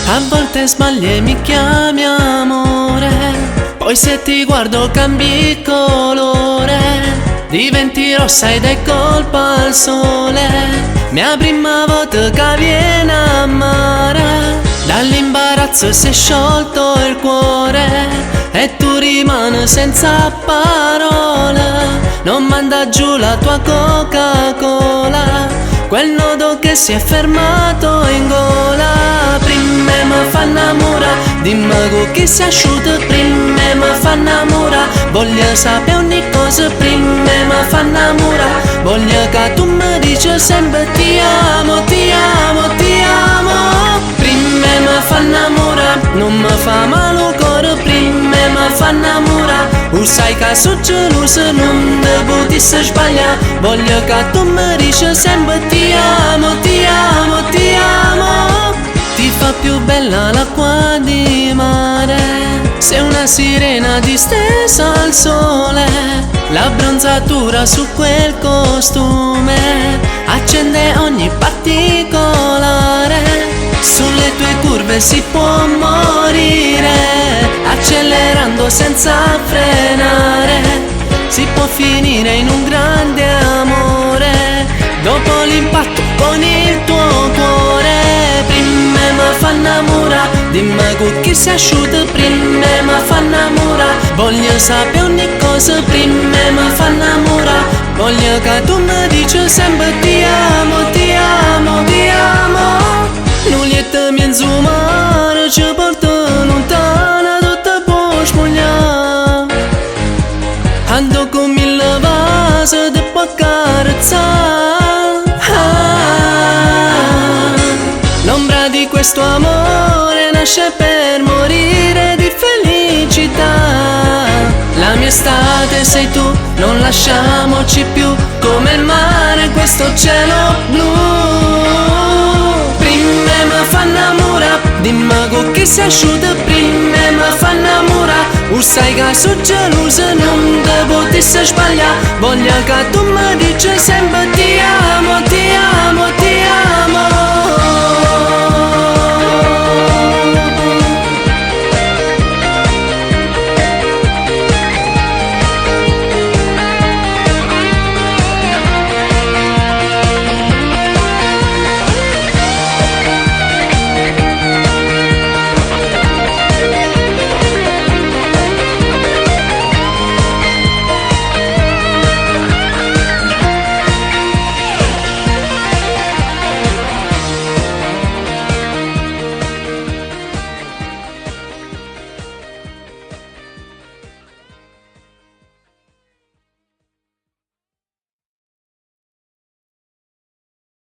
A volte sbagli e mi chiami amore, poi se ti guardo cambi colore, diventi rossa ed è colpa al sole. Mia prima volta che viene a mare, dall'imbarazzo si è sciolto il cuore e tu rimani senza parole. Non manda giù la tua Coca-Cola, quel nodo che si è fermato in gola. Prima mi fa innamora, dimmi con chi si asciuga. Prima mi fa innamora, voglio sapere ogni cosa. Prima mi fa innamora, voglio che tu mi dici sempre ti amo, ti amo, ti amo. Prima mi fa innamora, non mi fa male il cuore. Prima mi fa innamora, sai che sono gelosa, non ti potessi sbagliare. Voglio che tu mi dici sempre ti amo, ti amo, ti amo. Ti fa più bella l'acqua di mare, sei una sirena distesa al sole. La bronzatura su quel costume accende ogni particolare. Sulle tue curve si può morire, accelerando senza frenare. Si può finire in un grande amore, dopo l'impatto con il tuo cuore. Prima mi fa innamora, dimmi con chi si asciuga. Prima mi fa innamora, voglio sapere ogni cosa. Prima mi fa innamora, voglio che tu mi dici sempre ti amo, ti amo, ti amo. Nulietta mezzo mare ci porta lontana, tutta può spogliare. Ando con mille vasi di può accarezzare. L'ombra di questo amore nasce per morire di felicità. La mia estate sei tu, non lasciamoci più, come il mare in questo cielo blu. Prima mi fa innamora, dimmi con chi si asciuga. Prima mi fa innamora, sai che sono gelosa, non ti potessi sbagliare. Voglio che tu mi dici sempre ti amo, ti